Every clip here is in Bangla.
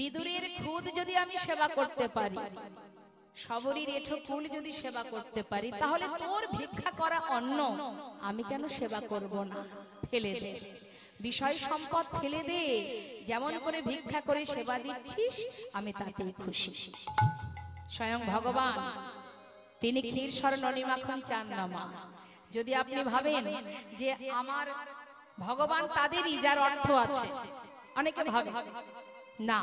বিদুরের খুদ যদি আমি সেবা করতে পারি, শবরীর এঠো ফুল যদি সেবা করতে পারি, তাহলে তোর ভিক্ষা করা অন্ন আমি কেন সেবা করব না? ফেলে দে, বিষয় সম্পদ ফেলে দে, যেমন করে ভিক্ষা করে সেবা দিচ্ছিস আমি তাতেই খুশি। স্বয়ং ভগবান তিনি ক্ষীর স্বর্ণ মাখন চান না মা। যদি আপনি ভাবেন যে আমার ভগবান তাদেরই যার অর্থ আছে, অনেকে ভাবে না,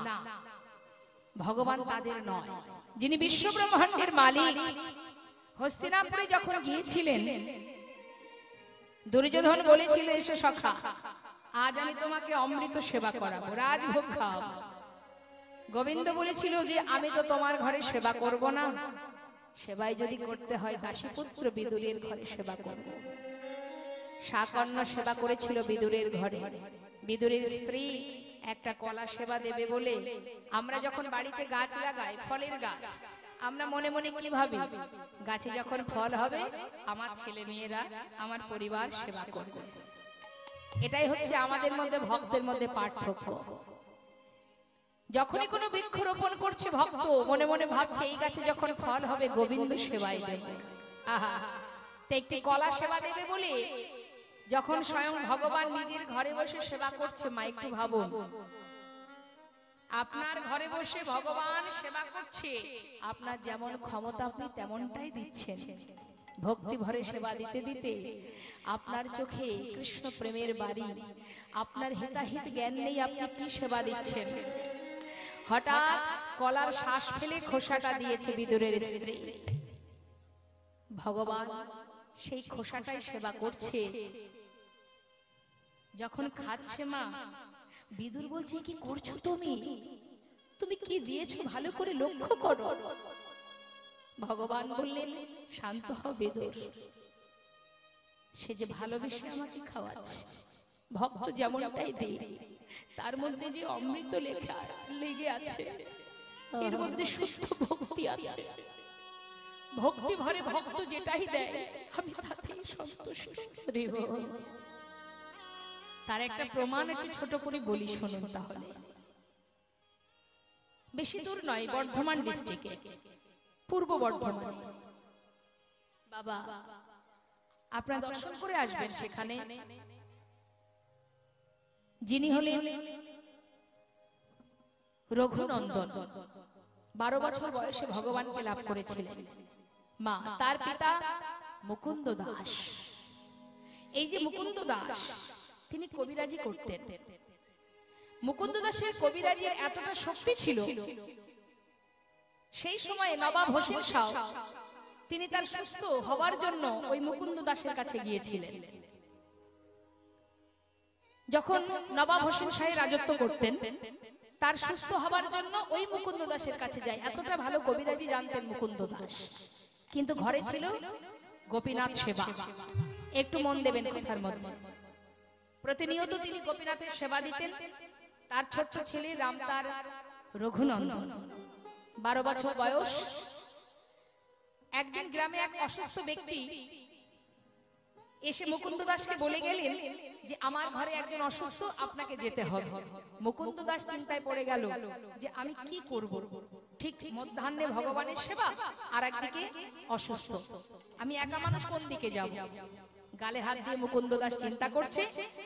ভগবান তাদের নয়। যিনি বিশ্ব ব্রহ্মাণ্ডের মালিক, হস্তিনাপুরে যখন গিয়েছিলেন, দুর্যোধন বলেছিল এসো সখা, আজ আমি তোমাকে অমৃত সেবা করাবো, রাজভোগ খাওয়াবো। গোবিন্দ বলেছিল যে আমি তো তোমার ঘরে সেবা করব না, সেবাই যদি করতে হয় দাসীপুত্র বিদুরের ঘরে সেবা করব। শাকন্য সেবা করেছিল বিদুরের ঘরে। বিদুরের স্ত্রী একটা কলা সেবা দেবে বলে, আমরা যখন বাড়িতে গাছ লাগাই, ফলের গাছ, আমরা মনে মনে কি ভাবি, গাছে যখন ফল হবে আমার ছেলে মেয়েরা, আমার পরিবার সেবা করবে। এটাই হচ্ছে আমাদের মধ্যে ভক্তের মধ্যে পার্থক্য। যখনই কোনো বৃক্ষরোপণ করছে ভক্ত, মনে মনে ভাবছে এই গাছে যখন ফল হবে গোবিন্দ সেবাই দেব। আহা, তো একটি কলা সেবা দেবে বলে যখন স্বয়ং ভগবান নিজের ঘরে বসে সেবা করছে, মা একটু ভাবুন, আপনার ঘরে বসে ভগবান সেবা করছে, আপনার যেমন ক্ষমতা আপনি তেমনটাই দিচ্ছেন। ভক্তি ভরে সেবা দিতে দিতে আপনার চোখে কৃষ্ণ প্রেমের বাড়ি, আপনার হিতাহিত জ্ঞান নেই আপনি কি সেবা দিচ্ছেন। হঠাৎ কলার শ্বাস ফেলে খোসাটা দিয়েছে বিদুরের স্ত্রী। ভগবান সেই খোসাটাই সেবা করছে। যখন খাচ্ছে মা, বিদুর বলছে কি করছো তুমি, তুমি কি দিয়েছো ভালো করে লক্ষ্য করো। ভগবান বললেন শান্ত হও বিদুর, সে যে ভালোবেসে আমাকে খাওয়াচ্ছে, ভক্ত যেমনটাই দেয় তার মধ্যে যে অমৃত লেখা লেগে আছে, এর মধ্যে শুদ্ধ ভক্তি আছে। ভক্তি ভরে ভক্ত যেটাই দেয় আমি তাতেই সন্তুষ্ট। তার একটা প্রমাণ একটু ছোট করে বলি, শুনুন তাহলে। বেশি দূর নয়, বর্ধমান ডিস্ট্রিক্টে, পূর্ব বর্ধমান। বাবা আপনারা দর্শন করে আসবেন সেখানে। যিনি হলেন রঘুনন্দন, 12 বছর বয়সে ভগবানকে লাভ করেছিলেন মা। তার পিতা মুকুন্দ দাস। এই যে মুকুন্দ দাস, তিনি কবিরাজি করতেন। মুকুন্দ দাসের কবিরাজির এতটা শক্তি ছিল, সেই সময়ে নবাব হোসেন শাহ তিনি তার সুস্থ হওয়ার জন্য ওই মুকুন্দ দাসের কাছে গিয়েছিলেন। যখন নবাব হোসেন শাহ রাজত্ব করতেন, তার সুস্থ হওয়ার জন্য ওই মুকুন্দ দাসের কাছে যায়। এতটা ভালো কবিরাজি জানতেন মুকুন্দ দাস। কিন্তু ঘরে ছিল গোপীনাথ সেবা। একটু মন দেবেন কথার মধ্যে। প্রতিনিয়ত তিনি গোপীনাথের সেবা দিতেন। তার ছোট্ট ছেলে রামতার রঘুনন্দন, 12 বছর বয়স। একদিন গ্রামে এক অসুস্থ ব্যক্তি এসে মুকুন্দ দাসকে বলে গেলেন যে আমার ঘরে একজন অসুস্থ, আপনাকে যেতে হবে। মুকুন্দ দাস চিন্তায় পড়ে গেল যে আমি কি করব, ঠিক মধ্যাহ্নে ভগবানের সেবা আর একদিকে অসুস্থ, আমি একা মানুষ কোন দিকে যাব। গালে হাত দিয়ে মুকুন্দ দাস চিন্তা করছে।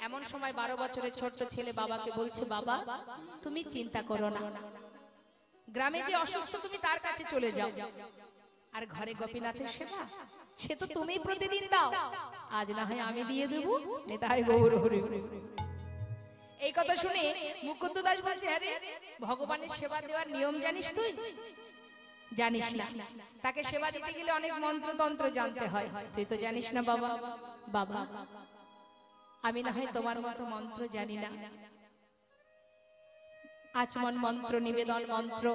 এমন সময় 12 বছরের ছোট্ট ছেলে বাবাকে বলছে, বাবা তুমি চিন্তা করো না, গ্রামে যে অসুস্থ তুমি তার কাছে চলে যাও, আর ঘরে গোপীনাথের সেবা সে তো তুমি প্রতিদিন দাও, আজ না হয় আমি দিয়ে দেব। নেতাই গৌর হরি। এই কথা শুনে মুকুন্দ দাস বলছে, আরে ভগবানের সেবা দেওয়ার নিয়ম জানিস তুই? জানিস না। তাকে সেবা দিতে গেলে অনেক মন্ত্রতন্ত্র জানতে হয়, তুই তো জানিস না বাবা। বাবা আমি না হয় তোমার মতো মন্ত্র জানি না, আচমন মন্ত্র, নিবেদন মন্ত্র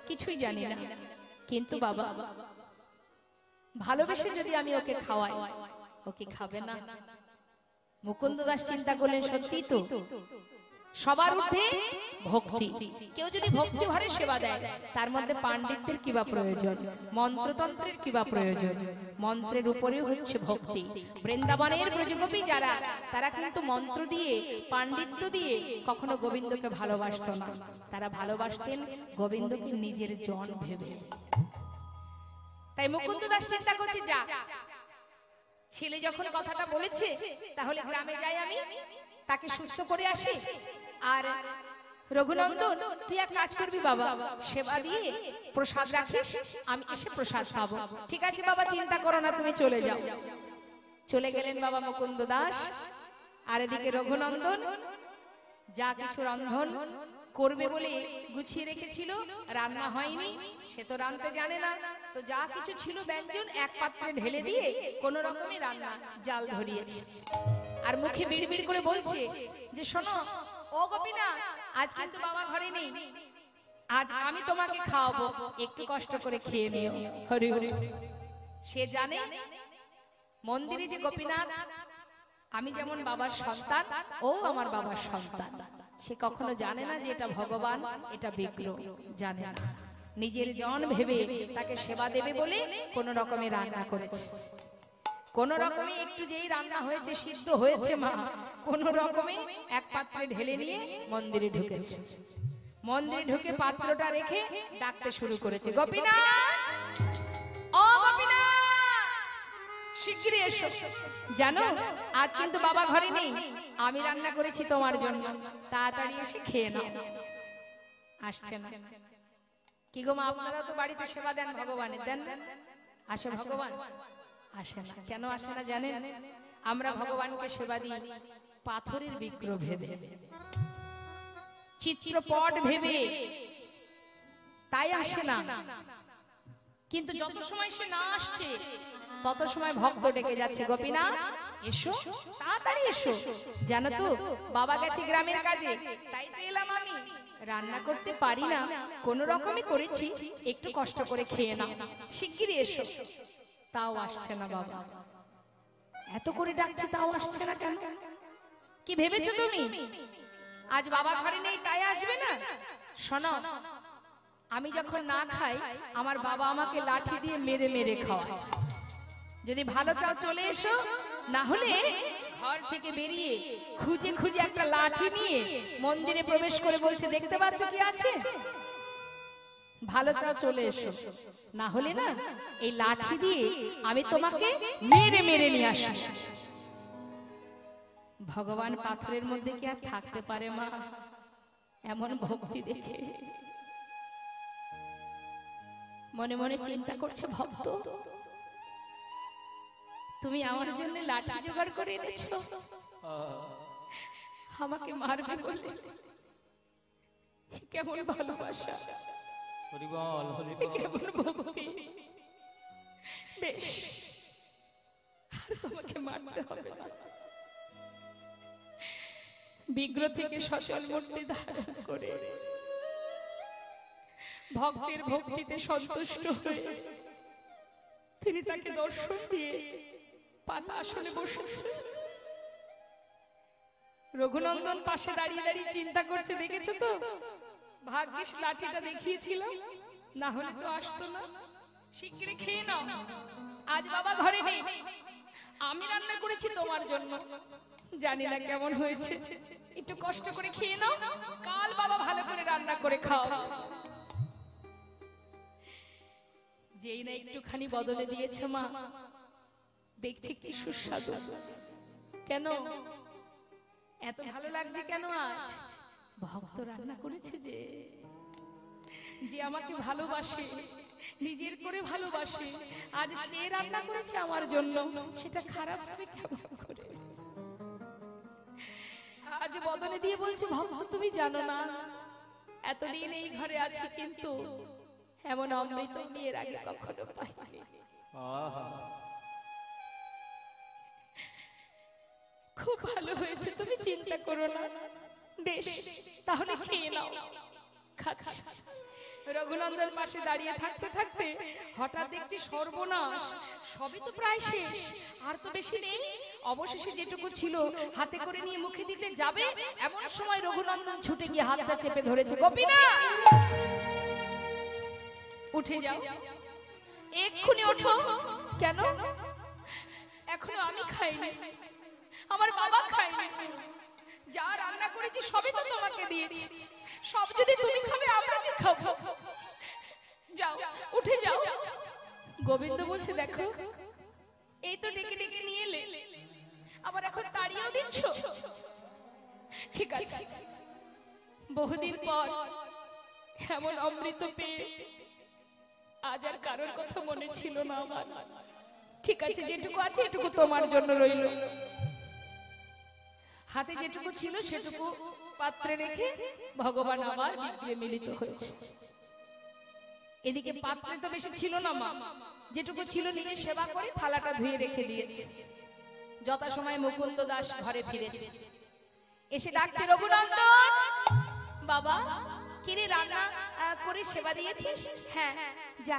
কিছুই জানি না, কিন্তু বাবা ভালোবেসে যদি আমি ওকে খাওয়াই, ও কি খাবে না? মুকুন্দ দাস চিন্তা করলেন সত্যি তো, সবার ঊর্ধ্বে ভক্তি। কেউ যদি ভক্তি ভরে সেবা দেয়, তার মধ্যে পাণ্ডিত্যের কি বা প্রয়োজন, মন্ত্রতন্ত্রের কি বা প্রয়োজন? মন্ত্রের উপরেও হচ্ছে ভক্তি। বৃন্দাবনের ব্রজগোপী যারা, তারা কিন্তু মন্ত্র দিয়ে, পাণ্ডিত্য দিয়ে কখনো গোবিন্দকে ভালোবাসত না। তারা ভালোবাসতেন গোবিন্দকে নিজের জন ভেবে। তাই মুকুন্দ দাস চিন্তা করছে, যা ছেলে যখন কথাটা বলেছে, তাহলে গ্রামে যাই, আমি তাকে সুস্থ করে আসি। আর রঘুনন্দন, তুই এক কাজ করবি বাবা, সেবা দিয়ে প্রসাদ রাখিস, আমি এসে প্রসাদ পাবো। ঠিক আছে বাবা, চিন্তা করো না, তুমি চলে যাও। চলে গেলেন বাবা মুকুন্দ দাস। আর এদিকে রঘুনন্দন যা কিছু রন্ধন করবে বলে গুছিয়ে রেখেছিল, রান্না হয়নি, সে তো রাঁধতে জানে না। তো যা কিছু ছিল ব্যঞ্জন এক পাত্রে ঢেলে দিয়ে কোন রকমে রান্না জাল ধরিয়েছে। আর মুখে বিড়বিড় করে বলছে যে, শোনো ও গোপীনা, আজ কিন্তু বাবা ঘরে নেই, আজ আমি তোমাকে খাওয়াবো, একটু কষ্ট করে খেয়ে নিও। হরি হরি। সে জানে মন্দিরে যে গোপীনাথ, আমি যেমন বাবার সন্তান, ও আমার বাবার সন্তান। সে কখনো জানে না যে এটা ভগবান, এটা বিগ্রহ, জানে না। নিজের জন ভেবে তাকে সেবা দেবে বলে কোন রকমে রান্না করেছে। কোন রকমে একটু যেই রান্না হয়েছে, সিদ্ধ হয়েছে মা, কোন রকমে এক পাত্রে ঢেলে নিয়ে মন্দিরে ঢুকেছে। মন্দিরে ঢুকে পাত্রটা রেখে ডাকতে শুরু করেছে, গোপীনাথ, ও গোপীনাথ, শিগগিরই এসো। জানো আজ কিন্তু বাবা ঘরে নেই, আমি রান্না করেছি তোমার জন্য, তাড়াতাড়ি এসে খেয়ে নাও। আসছে না। কি গো মা, আপনারা তো বাড়িতে সেবা দেন ভগবানের, দেন না? আসে ভগবান? আসে না। কেন আসে না জানেন? আমরা ভগবানকে সেবা দিই পাথরের বিগ্রহ ভেবে, চিত্রপট ভেবে, তাই আসে না। কিন্তু যত সময় সে না আসছে, তত সময় ভক্ত ডেকে যাচ্ছে, গোপীনাথ এসো, তাড়াতাড়ি এসো। জানো তো বাবা গেছে গ্রামের কাজে, তাই তো এলাম আমি। রান্না করতে পারি না, কোন রকমে করেছি, একটু কষ্ট করে খেয়ে নাও, শিগগিরই এসো। তাও আসছে না বাবা। এত করে ডাকছে, তাও আসছে না কেন? কি ভেবেছো তুমি আজ বাবা ঘরে নেই তাই আসবে না? শোনো, আমি যখন না খাই, আমার বাবা আমাকে লাঠি দিয়ে মেরে মেরে খাওয়ায়। যদি ভালো চাও চলে এসো, না হলে ঘর থেকে বেরিয়ে খুঁজে খুঁজে একটা লাঠি নিয়ে মন্দিরে প্রবেশ করে বলছে, দেখতে পাচ্ছ কি আছে? ভালো চাও চলে এসো, না হলে না এই লাঠি দিয়ে আমি তোমাকে মেরে মেরে নিয়ে আসি। ভগবান পাথরের মধ্যে কি আর থাকতে পারে মা? এমন ভক্তি দেখে মনে মনে চিন্তা করছে, ভক্ত তুমি আমার জন্য লাঠি জোগাড় করে এনেছো, আমাকে মারবে বলে। কেমন ভালোবাসা, কেমন ভক্তি। বেশ, আর তোমাকে মারতে হবে না। বিগ্রহ থেকে সচল মূর্তি ধারণ করে ভক্তের ভক্তিতে সন্তুষ্ট হয়ে তিনি তাকে দর্শন দিয়ে পাতা আসনে বসেছে। রঘুনন্দন পাশে দাঁড়িয়ে দাঁড়িয়ে চিন্তা করছে, দেখেছো তো, ভাগ্যিস লাঠিটা দেখিয়েছিল, না হলে তো আসতো না। শিগগিরই খেয়ে নাও, আজ বাবা ঘরে নেই, আমি রান্না করেছি তোমার জন্য, জানি না কেমন হয়েছে, একটু কষ্ট করে খেয়ে নাও, কাল বাবা ভালো করে রান্না করে খাও। যেই না একটুখানি বদলে দিয়েছে মা, দেখছি কি সুস্বাদু। কেন এত ভালো লাগছে কেন? আজ ভক্ত রান্না করেছে, যে যে আমাকে ভালোবাসে, নিজের করে ভালোবাসে, আজ সে রান্না করেছে আমার জন্য, সেটা খারাপ হবে কেমন করে? আজ বদলে দিয়ে বলছে, ভক্ত তুমি জানো না, এতদিন এই ঘরে আছি, কিন্তু এমন অমৃত বিয়ের আগে কখনো পাইনি। খুব ভালো হয়েছে, তুমি চিন্তা করো না। বেশ, তাহলে খেয়ে নাও। খাচ্ছি। রঘুনন্দন পাশে দাঁড়িয়ে থাকতে থাকতে হঠাৎ দেখছি সর্বনাশ, সবই তো প্রায় শেষ, আর তো বেশি নেই। অবশেষে যেটুকু ছিল হাতে করে নিয়ে মুখে দিতে যাবে, এমন সময় রঘুনন্দন ছুটে গিয়ে হাতটা চেপে ধরেছে। গোপীনা, উঠে যাও, এক্ষুনি ওঠো। কেন? এখনো আমি খাইনি, আমার বাবা খাইনি, যা রান্না করেছি সবই তো তোমাকে দিয়েছি, সব যদি তুমি খাবে আমরা কি খাবো? যাও, উঠে যাও। গোবিন্দ বলছে, দেখো এই তো ডেকে ডেকে নিয়ে এলে, আবার এখন তাড়িয়েও দিচ্ছ। ঠিক আছে, বহুদিন পর এমন অমৃত পেয়ে আজ আর কারোর কথা মনে ছিল না আমার। ঠিক আছে, যেটুকু আছে এটুকু তোমার জন্য রইল। হাতে যেটুকু ছিল সেটুকু পাত্রে রেখে ভগবান আবার বিগ্রহে মিলিত হয়েছে। এদিকে পাত্রে তো বেশি ছিল না মা, যেটুকু ছিল নিজে সেবা করে থালাটা ধুয়ে রেখে দিয়েছে। যথাসময়ে মুকুন্দ দাস ঘরে ফিরেছে, এসে ডাকছে, রঘুনন্দন বাবা, কিরে রান্না করে সেবা দিয়েছিস? হ্যাঁ, যা,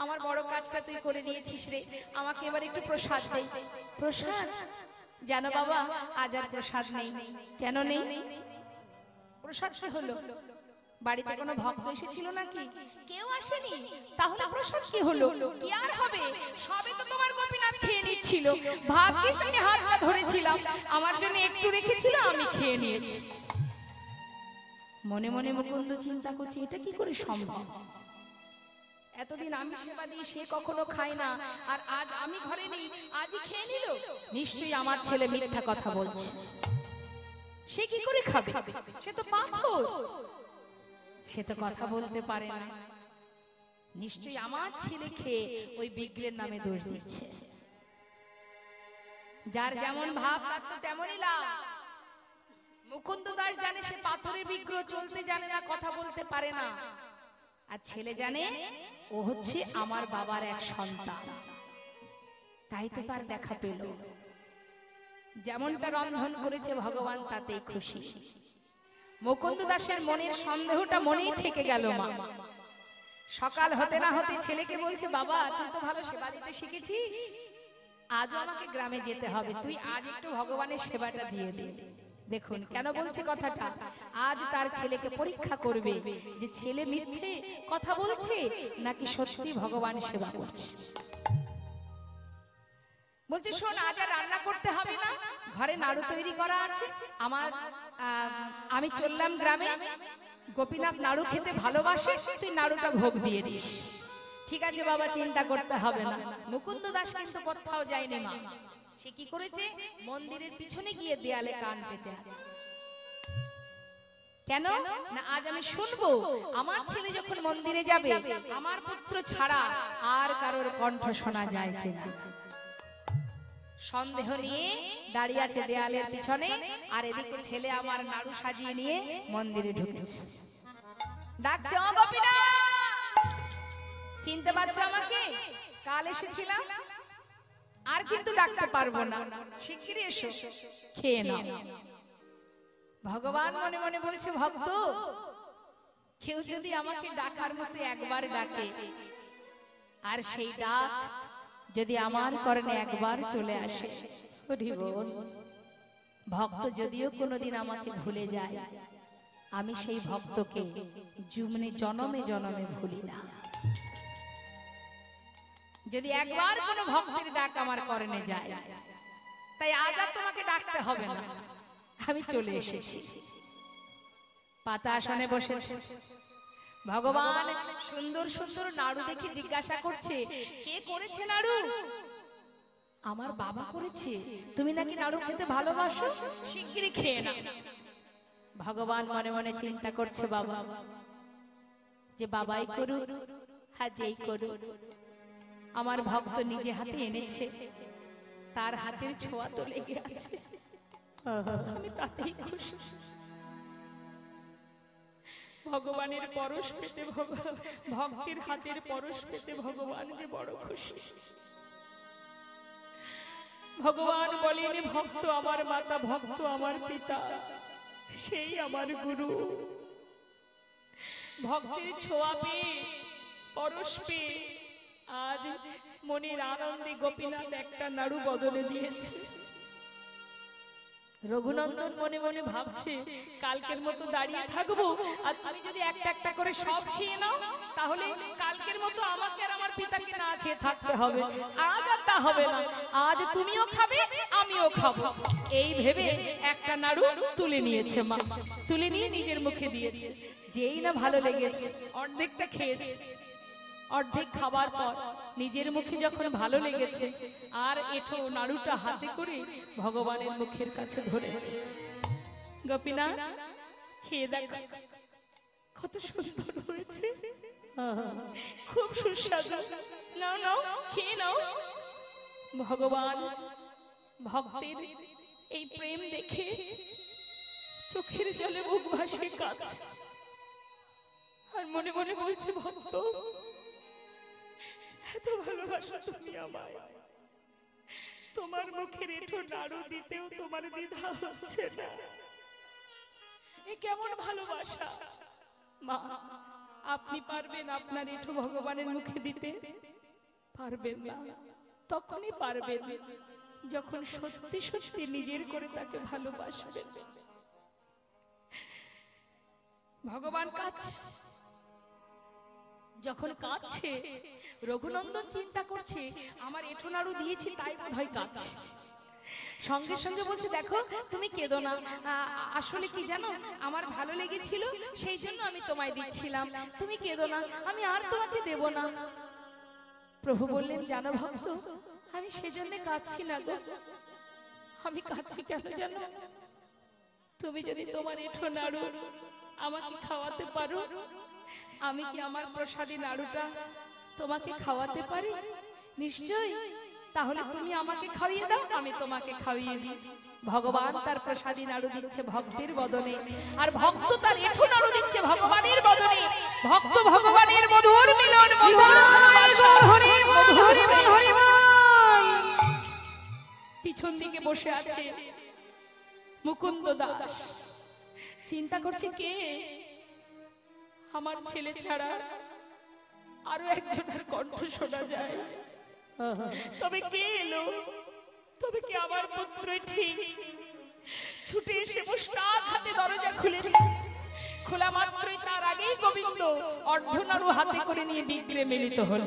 আমার বড় কাজটা তুই করে দিয়েছিস রে, আমাকে এবার একটু প্রসাদ দে। প্রসাদ? জানো বাবা, আজ আর প্রসাদ নেই। কেন নেই? প্রসাদ কি হলো? বাড়িতে কোনো ভক্ত এসেছিল নাকি? কেউ আসেনি, তাহলে প্রসাদ কি হলো? কি আর হবে, সবে তো তোমার গোপীনাথ খেয়ে নিচ্ছিল, ভাগ্যিস আমি হাতটা ধরেছিলাম, আমার জন্য একটু রেখেছিল, আমি খেয়ে নিয়েছি। মনে মনে মুকুন্দ চিন্তা করছে, এটা কি করে সম্ভব? এতদিন আমি সেবা দিই, সে কখনো খায় না, আর আজ আমি ঘরে নেই, আজই খেয়ে নিল। নিশ্চয়ই আমার ছেলে মিথ্যা কথা বলছে। সে কি করে খাবে? সে তো পাথর, সে তো কথা বলতে পারে না। নিশ্চয়ই আমার ছেলে খেয়ে ওই বিগ্রহের নামে দোষ দিচ্ছে। যার যেমন ভাব তার তো তেমনই লাভ। মুকুন্দ দাস জানে সে পাথরের বিগ্রহ, চলতে জানে না, কথা বলতে পারে না, আর ছেলে জানে ও হচ্ছে আমার বাবার এক সন্তান, তাই তো তার দেখা পেল। যেমনটা রন্ধন করেছে ভগবান তাতেই খুশি। মুকুন্দ দাসের মনের সন্দেহটা মনেই থেকে গেল মা। সকাল হতে না হতে ছেলেকে বলছে, বাবা তুই তো ভালো সেবা দিতে শিখেছিস, আজও আমাকে গ্রামে যেতে হবে, তুই আজ একটু ভগবানের সেবাটা দিয়ে দে। দেখুন কেন বলছে কথাটা, আজ তার ছেলেকে পরীক্ষা করবে যে ছেলে মিথ্যে কথা বলছে নাকি সত্যি ভগবান সেবা করছে। বলছে, শোন, আজ আর রান্না করতে হবে না, ঘরে নাড়ু তৈরি করা আছে, আমি চললাম গ্রামে, গোপীনাথ নাড়ু খেতে ভালোবাসে, তুই নাড়ুটা ভোগ দিয়ে দিস। ঠিক আছে বাবা, চিন্তা করতে হবে না। মুকুন্দ দাস কিন্তু কোথাও যায়নি মা, সে কি করেছে, মন্দিরের পিছনে গিয়ে দেয়ালে কান পেতে আছে। কেন না, আজ আমি শুনবো আমার ছেলে যখন মন্দিরে যাবে, আমার পুত্র ছাড়া আর কারোর কণ্ঠ শোনা যায় কিনা। সন্দেহ নিয়ে দাঁড়িয়ে আছে দেয়ালের পিছনে, আর এদিকে ছেলে আমার নাড়ু সাজিয়ে নিয়ে মন্দিরে ঢুকেছে। ডাকছে, ও গোপীনা, চিনতে পারছো আমাকে? কাল এসেছিলাম, আর কিন্তু ডাকতে পারবো না, শিগগিরই এসো, খেয়ে নাও। ভগবান মনে মনে বলছে, ভক্ত কেউ যদি আমাকে ডাকার মতো একবার ডাকে, আর সেই ডাক যদি আমার কর্ণে একবার চলে আসে, ভক্ত যদিও কোনোদিন আমাকে ভুলে যায়, আমি সেই ভক্তকে জনমে জনমে ভুলি না। যদি একবার কোনো ভক্তের ডাক আমার কর্ণে যায়, তাই আজ আর তোমাকে ডাকতে হবে না, আমি চলে এসেছি। পাতা আসনে বসেছে ভগবান, সুন্দর সুন্দর নাড়ু দেখে জিজ্ঞাসা করছে, কে করেছে নাড়ু? আমার বাবা করেছে, তুমি নাকি নাড়ু খেতে ভালোবাসো, শিগগিরই খেয়ে নাও। ভগবান মনে মনে চিন্তা করছে, বাবা যে বাবাই করুক আর যেই করুক, আমার ভক্ত নিজে হাতে এনেছে, তার হাতের ছোঁয়া তো লেগে আছে, আমি তাতেই খুশি। ভগবানের পরশ পেতে, ভক্তের হাতের পরশ পেতে ভগবান যে বড় খুশি। ভগবান বলেন, ভক্ত আমার মাতা, ভক্ত আমার পিতা, সেই আমার গুরু। ভক্তের ছোঁয়া পেয়ে, পরশ পেয়ে আজ মনের আনন্দে গোপীনাথ একটা নাড়ু বদলে দিয়েছে। রঘুনন্দন মনে মনে ভাবছে কালকের মতো দাঁড়িয়ে থাকবো, আর তুমি যদি একটা একটা করে সব খেয়ে নাও তাহলে কালকের মতো আমাকে আর আমার পিতাকে না খেয়ে থাকতে হবে। আজ আর তা হবে না, আজ তুমিও খাবে আমিও খাবো। এই ভেবে একটা নাড়ু তুলে নিয়েছে মা, তুলে নিয়ে নিজের মুখে দিয়েছে। যেই না ভালো লেগেছে অর্ধেকটা খেয়েছে। অর্ধেক খাবার পর নিজের মুখে যখন ভালো লেগেছে আর এঠো নাড়ুটা হাতে করে ভগবানের মুখের কাছে ধরেছে। গোপীনাথ খেয়ে দেখো কত সুন্দর হয়েছে, খুব সুস্বাদু, নাও নাও খেয়ে নাও। ভগবান ভক্তের এই প্রেম দেখে চোখের জলে মুখ ভাসিয়ে কাঁদছে আর মনে মনে বলছে, ভক্ত এত ভালোবাসো তুমি আমায়, তোমার মুখের এঠো নাড়ু দিতেও তোমার দ্বিধা হচ্ছে না। এ কেমন ভালোবাসা! মা আপনি পারবেন আপনার এঠো ভগবানের মুখে দিতে? পারবেন না। তখনই পারবেন যখন সত্যি সত্যি নিজের করে তাকে ভালোবাসবেন। ভগবান কাছে যখন কাঁদছে, রঘুনন্দন চিন্তা করছে আমার এঠো নাড়ু দিয়েছি তাই বোধহয় কাঁদছে। সঙ্গে সঙ্গে বলছে, দেখো তুমি কেঁদো না, আসলে কি জানো আমার ভালো লেগেছিল সেই জন্য আমি তোমায় দিচ্ছিলাম, তুমি কেঁদো না, আমি আর তোমাকে দেব না। প্রভু বললেন, জানো ভক্ত আমি সেজন্য কাঁদছি না গো, আমি কাঁদছি কেন জানো? তুমি যদি তোমার এঠো নাড়ু আমাকে খাওয়াতে পারো, আমি কি আমার প্রসাদী নাড়ুটা তোমাকে খাওয়াতে পারি? নিশ্চয়, তাহলে তুমি আমাকে খাইয়ে দাও, আমি তোমাকে খাইয়ে দিই। ভগবান তার প্রসাদী নাড়ু দিচ্ছে ভক্তের বদনে, আর ভক্ত তার এঠো নাড়ু দিচ্ছে ভগবানের বদনে। ভক্ত ভগবানের মধুর মিলন, পিছন দিকে বসে আছে মুকুন্দ দাস, চিন্তা করছে কে আমার ছেলে ছাড়া আরো একজনের কণ্ঠ শোনা যায়, তবে কে এলো? তবে কি আমার পুত্র? ঠিক ছুটে এসে মুষ্টাক হাতে দরজা খুলেছে। খোলা মাত্রই তার আগেই গোবিন্দ অর্ধনাড়ু হাতে করে নিয়ে বিগ্রে মিলিত হল।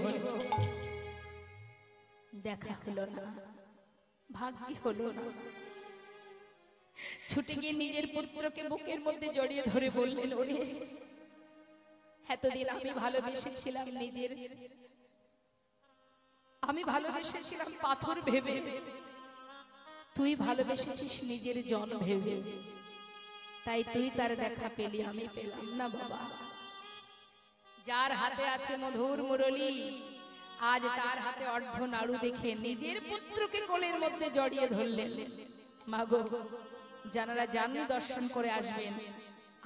দেখা হলো না, ভাগ্য হলো না। ছুটে গিয়ে নিজের পুত্রকে বুকের মধ্যে জড়িয়ে ধরে বললেন, ওরে এতদিন আমি ভালোবেসেছিলাম নিজের, আমি ভালোবেসেছিলাম পাথর ভেবে, তুই ভালোবেসেছিস নিজের জন ভেবে, তাই তুই তার দেখা পেলি, আমি পেলাম না বাবা। যার হাতে আছে মধুর মুরলী, আজ তার হাতে অর্ধ নাড়ু দেখে নিজের পুত্রকে কোলের মধ্যে জড়িয়ে ধরলেন। মাগো, যারা জান দর্শন করে আসবেন,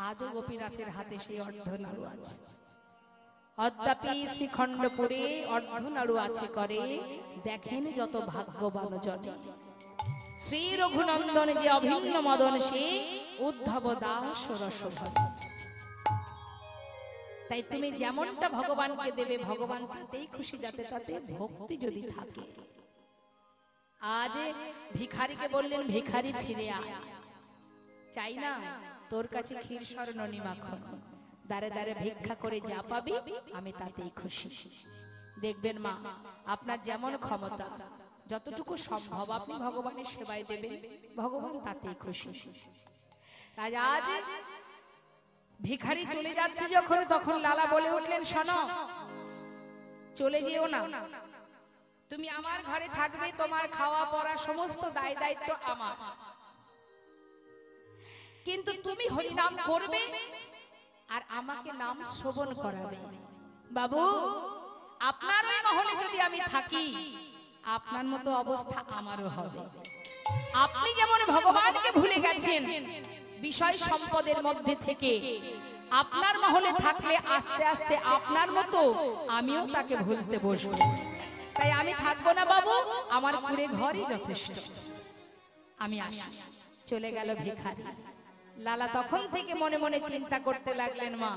আজও গোপীনাথের হাতে সেই অর্ধ নাড়ু আছে। অদ্যাপি শ্রীখণ্ডপুরে অর্ধ নাড়ু আছে করে, দেখেন যত ভাগ্যবান জন। শ্রী রঘুনন্দন যে অভিন্ন মদন, সে উদ্ধব দাস রসভর। তাই তুমি যেমনটা ভগবানকে দেবে, ভগবান তাতেই খুশি, যাতে তাতে ভক্তি যদি থাকে। আজ ভিখারিকে বললেন, ভিখারি ফিরে আয়, চাই না তোর কাছে ক্ষীর স্বর্ণ নিমাখন, দাঁড়ে দাঁড়ে ভিক্ষা করে যা পাবি আমি তাতেই খুশি। দেখবেন মা, আপনার যেমন ক্ষমতা, যতটুকু সম্ভব আপনি ভগবানের সেবায় দেবেন, ভগবান তাতেই খুশি। আজ ভিখারি চলে যাচ্ছে যখন, তখন লালা বলে উঠলেন, শোনো, চলে যেও না, তুমি আমার ঘরে থাকবে, তোমার খাওয়া পড়া সমস্ত দায় দায়িত্ব আমার, কিন্তু তুমি হরিনাম করবে আর আমাকে নাম শ্রবণ করাবে। বাবু, আপনার ওই মহলে যদি আমি থাকি, আপনার মতো অবস্থা আমারও হবে। আপনি যেমন ভগবানকে ভুলে গেছেন বিষয় সম্পদের মধ্যে থেকে, আপনার মহলে থাকলে আস্তে আস্তে আপনার মতো আমিও তাকে ভুলতে বসবো। তাই আমি থাকবো না বাবু, আমার কুড়ে ঘরই যথেষ্ট, আমি আসি। চলে গেল ভিখারি। লালা তখন থেকে মনে মনে চিন্তা করতে লাগলেন, মা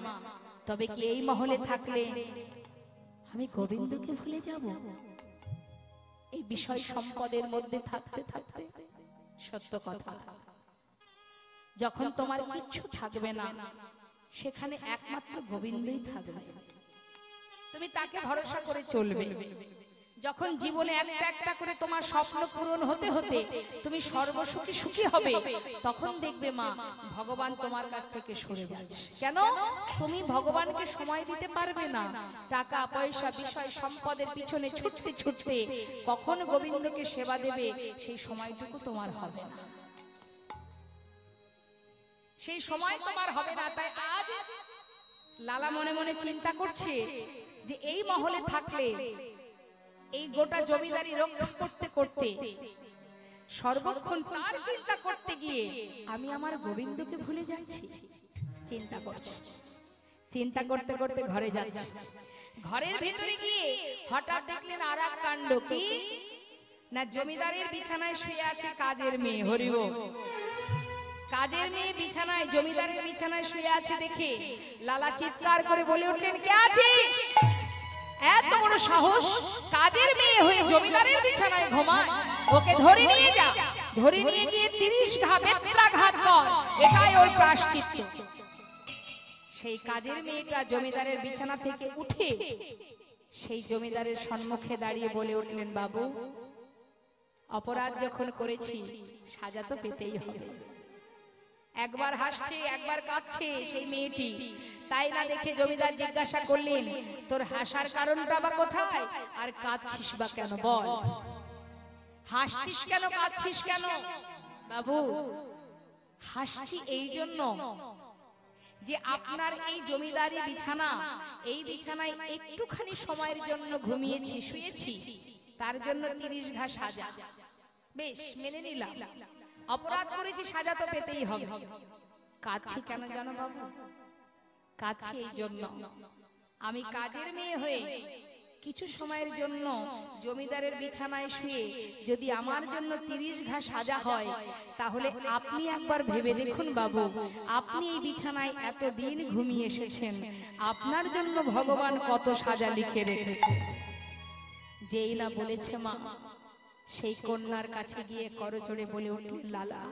তবে কি এই মহলে থাকলে আমি গোবিন্দকে ভুলে যাব? এই বিষয় সম্পদের মধ্যে থাকতে থাকতে, সত্য কথা যখন তোমার কিচ্ছু থাকবে না, সেখানে একমাত্র গোবিন্দই থাকবে, তুমি তাকে ভরসা করে চলবে। যখন জীবনে একটা একটা করে তোমার স্বপ্ন পূরণ হতে হতে তুমি সর্বসুখী সুখী হবে, তখন দেখবে মা ভগবান তোমার কাছ থেকে সরে যাচ্ছে। কেন? তুমি ভগবানকে সময় দিতে পারবে না। টাকা পয়সা বিষয় সম্পদের পিছনে ছুটতে ছুটতে কখন গোবিন্দকে সেবা দেবে সেই সময়টুকু তোমার হবে না, সেই সময় তোমার হবে না। তাই আজ লালা মনে মনে চিন্তা করছে যে এই মহলে থাকলে এই গোটা জমিদারি রক্ষা করতে করতে সর্বক্ষণ তার চিন্তা করতে গিয়ে আমি আমার গোবিন্দকে ভুলে যাচ্ছি। চিন্তা করছি, চিন্তা করতে করতে ঘরে যাচ্ছি। ঘরের ভিতরে গিয়ে হঠাৎ দেখলেন আর এক কাণ্ড। কি না, জমিদারের বিছানায় শুয়ে আছে কাজের মেয়ে। হরি বল। কাজের মেয়ে বিছানায়, জমিদারের বিছানায় শুয়ে আছে দেখে লালা চিৎকার করে বলে উঠলেন, কে আছিস? এত বড় সাহস, কাজের মেয়ে হয়ে জমিদারের বিছানায় ঘুমায়, ওকে ধরে নিয়ে যা। ধরে নিয়ে গিয়ে 30 ঘা বেত্রাঘাত কর, এটাই ওর প্রায়শ্চিত্ত। সেই কাজের মেয়েটা জমিদারের বিছানা থেকে উঠে সেই জমিদারের সম্মুখে দাঁড়িয়ে বলে উঠলেন, বাবু, অপরাধ যখন করেছি সাজা তো পেতেই হবে। একবার হাসছে একবার কাঁদছে সেই মেয়েটি। তাই না দেখে জমিদার জিজ্ঞাসা করলেন, তোর হাসার কারণটা বা কোথায়, আর কাঁদছিস বা কেন? বল, হাসছিস কেন, কাঁদছিস কেন? বাবু, হাসছি এই জন্য যে আপনার এই জমিদারি বিছানা, এই বিছানায় একটুখানি সময়ের জন্য ঘুমিয়েছি, শুয়েছি, তার জন্য 30 ঘা সাজা। বেশ, মেনে নিলাম, অপরাধ করেছি, সাজা তো পেতেই হবে। কাঁদছি কেন জানো বাবু? কাঁদছি এই জন্য, আমি কাজের মেয়ে হয়ে কিছু সময়ের জন্য জমিদারের বিছানায় শুয়ে যদি আমার জন্য 30 ঘা সাজা হয়, তাহলে আপনি একবার ভেবে দেখুন বাবু, আপনি এই বিছানায় এতদিন ঘুমিয়ে এসেছেন, আপনার জন্য ভগবান কত সাজা লিখে রেখেছে। যেই না বলেছে মা, সেই কন্যার কাছে গিয়ে করজোড়ে বলে উঠলেন, লালা,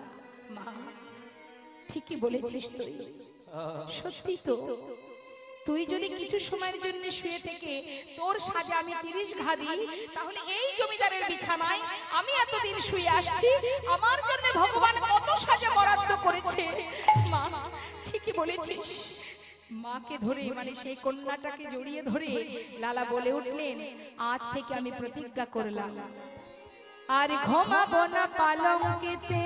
মা, ঠিকই বলেছিস তুই, সত্যি তো। তুই যদি কিছু সময়ের জন্য শুয়ে থেকে তোর সাজা আমি 30 ঘা দিই, তাহলে এই জমিদারের বিছানায় আমি এতদিন শুয়ে আসছি, আমার জন্য ভগবান কত সাজা বরাদ্দ করেছে। মা, ঠিকই বলেছিস। মাকে ধরে, মানে সেই কন্যাটাকে জড়িয়ে ধরে লালা বলে উঠলেন, আজ থেকে আমি প্রতিজ্ঞা করলাম, আর ঘুমাবো না পালঙ্কেতে,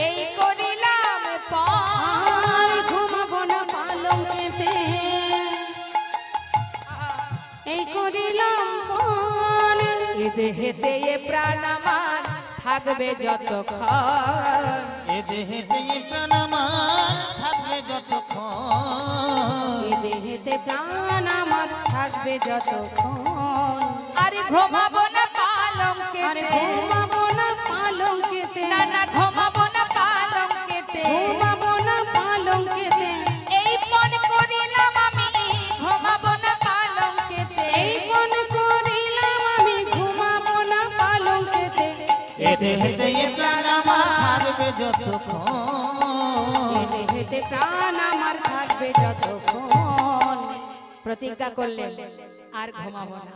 এই করিলাম পার। ঘুমাবো না পালঙ্কেতে, এই করিলাম পার। এ দেহেতে এ প্রাণ আমার থাকবে যতক্ষণ, এ দেহেতে প্রাণ আমার থাকবে যতক্ষণ, এ দেহেতে প্রাণ আমার থাকবে যতক্ষণ। আরে ঘুমাবো না পালঙ্কেতে, আরে ঘুমাবো না পালঙ্কেতে, না না ঘুমাবো না পালঙ্কেতে, ঘুমাবো না পালঙ্কেতে, এই মন করিলাম আমি ঘুমাবো না পালঙ্কেতে, এই মনে করিলাম আমি ঘুমাবো না পালঙ্কেতে। এ দেহেতে প্রাণ আমার থাকবে যতক্ষণ, এ দেহেতে প্রাণ আমার থাকবে যতক্ষণ। প্রতিজ্ঞা করলেন আর ঘুমাবো না।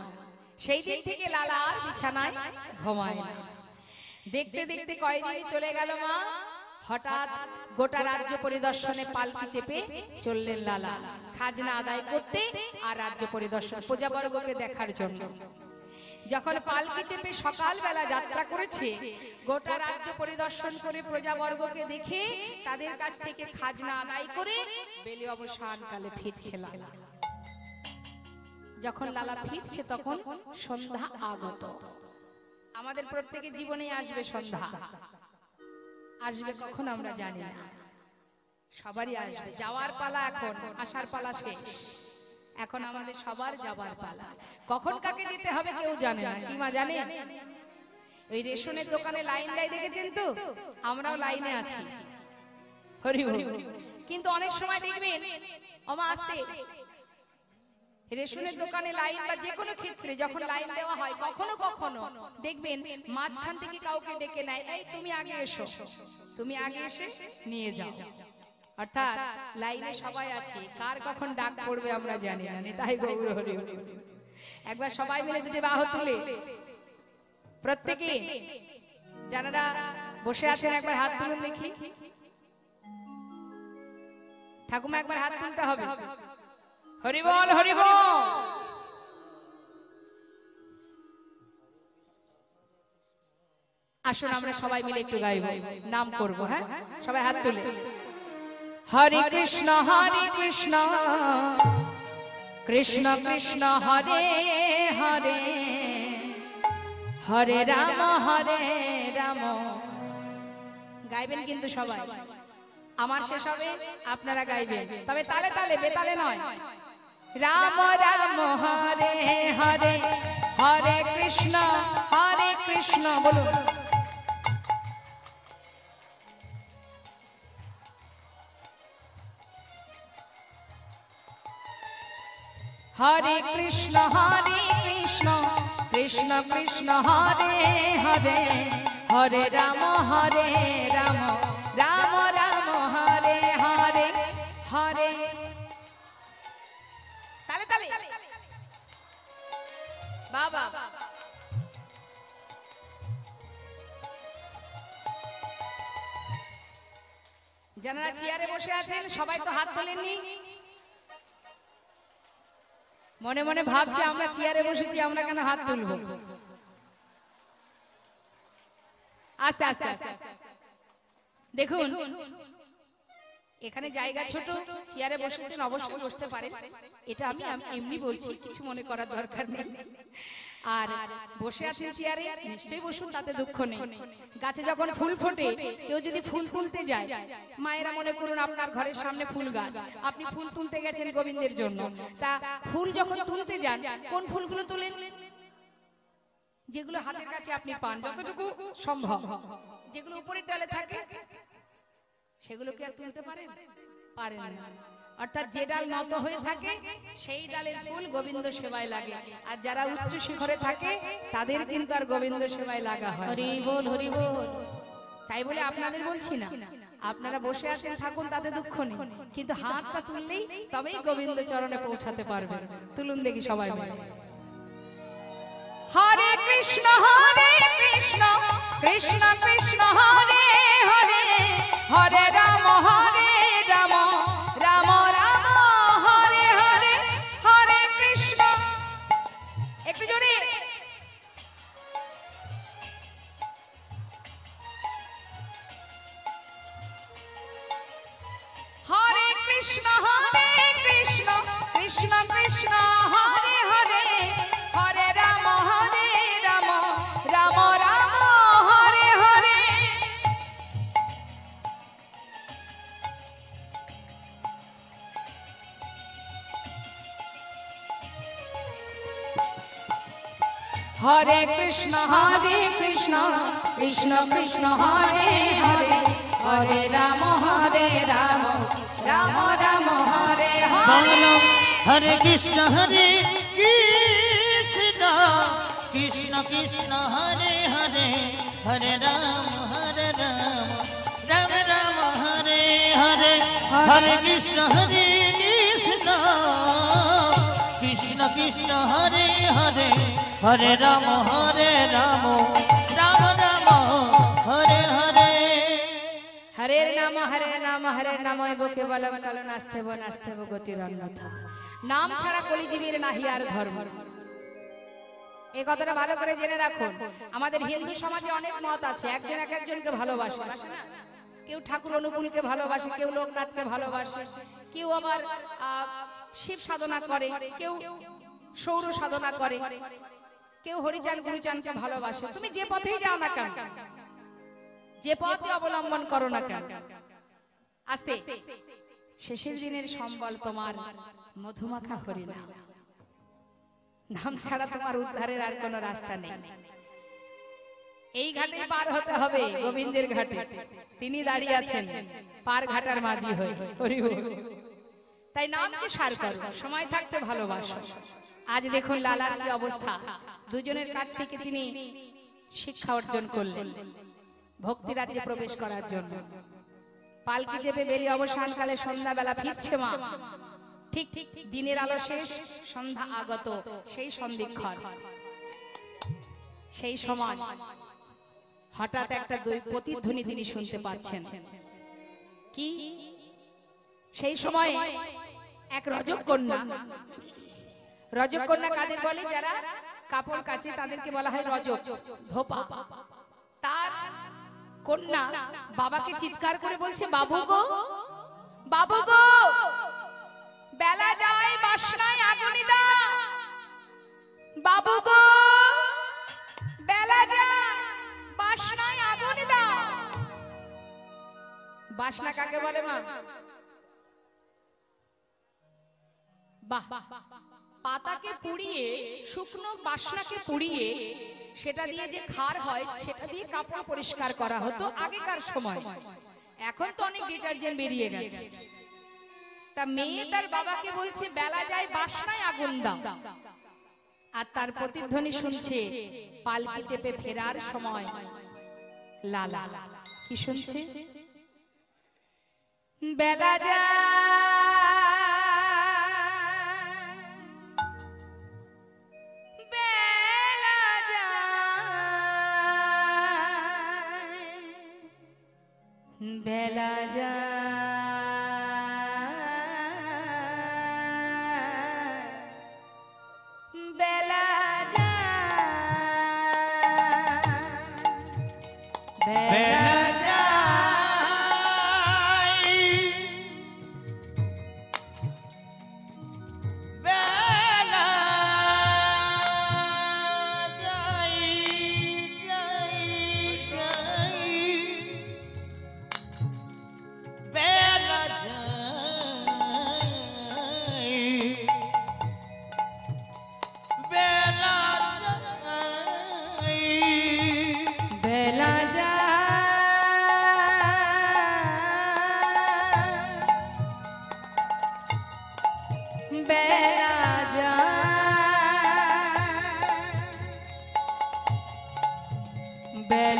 সেই দিন থেকে লালা আর বিছানায় ঘুমায় না। দেখতে দেখতে কয়দিন চলে গেল মা, হঠাৎ গোটা রাজ্য পরিদর্শনে পালকি চেপে চললেন লালা, খাজনা আদায় করতে আর রাজ্য পরিদর্শন প্রজাবর্গকে দেখার জন্য। যখন পালকি চেপে সকালবেলা যাত্রা করেছে, গোটা রাজ্য পরিদর্শন করে প্রজাবর্গকে দেখে তাদের কাছ থেকে খাজনা আদায় করে বেলি অবসান কালে ফিরছে লালা। যখন লালা ফিরছে তখন সন্ধ্যা আগত। আমাদের প্রত্যেকের জীবনে আসবে সন্ধ্যা, আসবে কখন আমরা জানি না, সবারই আসবে। যাওয়ার পালা এখন, আসার পালা শেষ। এখন আমাদের সবার যাবার পালা। কখন কাকে যেতে হবে কেউ জানে না। কি মা জানে? ওই রেশনের দোকানে লাইন দেয় দেখেছেন তো, আমরাও লাইনে আছি। হরি বল। কিন্তু অনেক সময় দেখবেন ওমা আসতে রেশনের দোকানে লাইন বা যে কোনো ক্ষেত্রে যখন লাইন দেওয়া হয় কখনো কখনো দেখবেন মাঝখান থেকে কাউকে ডেকে নেয়, এই তুমি আগে এসো, তুমি আগে এসে নিয়ে যাও। অর্থাৎ লাইনে সবাই আছে, কার কখন ডাক পড়বে আমরা জানি না। তাই গৌর হরি হরি। একবার সবাই মিলে দুটি বাহু তুলে প্রত্যেকে যারা বসে আছেন একবার হাত তুলুন দেখি। ঠাকুমা একবার হাত তুলতে হবে। হরি বল, হরি বল। আসুন আমরা সবাই মিলে একটু গাইব, নাম করব। হ্যাঁ, সবাই হাত তুলে। হরে কৃষ্ণ কৃষ্ণ কৃষ্ণ হরে হরে, হরে রাম গাইবেন কিন্তু সবাই। আমার শেষ হবে, আপনারা গাইবেন, তবে তালে তালে, বেতালে নয়। রাম রাম হরে হরে, হরে কৃষ্ণ বলুন। হরে কৃষ্ণ কৃষ্ণ কৃষ্ণ হরে হরে, হরে রাম রাম রাম হরে হরে হরে। তালে তালে বাবা। যারা চেয়ারে বসে আছেন সবাই তো হাত তোলেননি, মনে মনে ভাবছে আমরা চেয়ারে বসেছি, আমরা কেন হাত তুলবো। আস্তে আস্তে দেখুন, এখানে জায়গা ছোট, চেয়ারে বসেছেন, অবশ্যই বসতে পারেন। এটা আমি এমনি বলছি, কিছু মনে করার দরকার নেই। আর বসে আছেন চেয়ারে, নিশ্চয়ই বসুন, তাতে দুঃখ নেই। গাছে যখন ফুল ফোটে, কেউ যদি ফুল তুলতে যায়, মায়েরা মনে করুন আপনার ঘরের সামনে ফুল গাছ, আপনি ফুল তুলতে গেছেন গোবিন্দের জন্য, তা ফুল যখন তুলতে যান কোন ফুলগুলো তোলেন? যেগুলো হাতের কাছে আপনি পান যতটুকু সম্ভব। যেগুলো উপরের ডালে থাকে সেগুলো কি আর তুলতে পারেন? পারেন না। অর্থাৎ যে ডাল নত হয়ে থাকে সেই ডালের ফুল গোবিন্দ সেবায় লাগে, আর যারা উচ্চ শিখরে থাকে তাদের কিন্তু আর গোবিন্দ সেবায় লাগা হয়। হরি বল, হরি বল। তাই বলে আপনাদের বলছি না, আপনারা বসে আছেন থাকুন, তাতে দুঃখ নেই, কিন্তু হাতটা তুললেই তবেই গোবিন্দ চরণে পৌঁছাতে পারবেন। তুলুন দেখি সবাই মিলে। হরে কৃষ্ণ কৃষ্ণ কৃষ্ণ হরে হরে, হরে রাম রাম রাম হরে হরে, হরে কৃষ্ণ। একটু জোরে। হরে কৃষ্ণ কৃষ্ণ কৃষ্ণ হরে হরে, হরে রাম রাম রাম হরে হরে। হরে কৃষ্ণ কৃষ্ণ কৃষ্ণ হরে হরে, হরে রাম রাম রাম হরে হরে। হরে কৃষ্ণ কৃষ্ণ কৃষ্ণ হরে হরে, হরে রাম রাম রাম হরে হরে। হরে কৃষ্ণ কৃষ্ণ কৃষ্ণ হরে হরে, হরে রাম রাম রাম হরে হরে। হরে নাম এব কেবলম কালো নাস্তেব গতির অন্যথা। নাম ছাড়া কলিজীবীর নাহি আর ধর্ম। এই কথাটা ভালো করে জেনে রাখুন। আমাদের হিন্দু সমাজে অনেক মত আছে, একজন এক একজনকে ভালোবাসে। কেউ ঠাকুর অনুকূলকে ভালোবাসে, কেউ লোকনাথকে ভালোবাসে, কেউ আবার শিব সাধনা করে, কেউ সৌর সাধনা করে, কেউ হরিচান গুরুচানকে ভালোবাসে। তুমি যে পথেই যাও না কেন, যে পথে অবলম্বন করো না কেন, আস্তে শেষের দিনের সম্বল তোমার মধুমাখা হরিনাম। নাম ছাড়া তোমার উদ্ধারের আর কোনো রাস্তা নেই। এই ঘাটে পার হতে হবে, গোবিন্দের ঘাটে। তিনি দাঁড়িয়ে আছেন পার ঘাটার মাঝি হয়ে। হরি বল। তাই তাই নামকে সার করো, সময় থাকতে ভালোবাসো। আজ দেখুন লালার কি অবস্থা, দুজনের কাছ থেকে তিনি শিক্ষা অর্জন করলেন ভক্তি রাজ্যে প্রবেশ করার জন্য। পালকি চেপে বেরিয়ে অবসানকালে সন্ধ্যাবেলা ফিরছে মা। ঠিক ঠিক দিনের আলো শেষ, সন্ধ্যা আগত, সেই সন্ধিক্ষণ। সেই সময় হঠাৎ একটা প্রতিধ্বনি তিনি শুনতে পাচ্ছেন। কি? সেই সময় এক রজকন্যা, রজকন্যা কাদের বলে? যারা কাপড় কাচে তাদেরকে বলা হয় রজক, ধোপা। তার কন্যা বাবাকে চিৎকার করে বলছে, বাবু গো, বাবু গো, বেলা যায় বাসনায় আগুনি দাও, বাবু গো, বেলা যায় বাসনায় আগুনি দাও। বাসনা কাকে বলে মা? বাহ, পাতাকে পুড়িয়ে, শুকনো বাসনাকে পুড়িয়ে সেটা দিয়ে যে খার হয় সেটা দিয়ে কাপড় পরিষ্কার করা হতো আগেকার সময়। এখন তো অনেক ডিটারজেন্ট বেরিয়ে গেছে। তা মেয়ে তার বাবাকে বলছে, বেলা যায় বাসনায় আগুন দাও। আর তার প্রতিধ্বনি শুনছে পালকি চেপে ফেরার সময় লালা। কি শুনছে? বেলা যায়, বেলা যায়, বেলা যায়, বেলা যায়, বেলা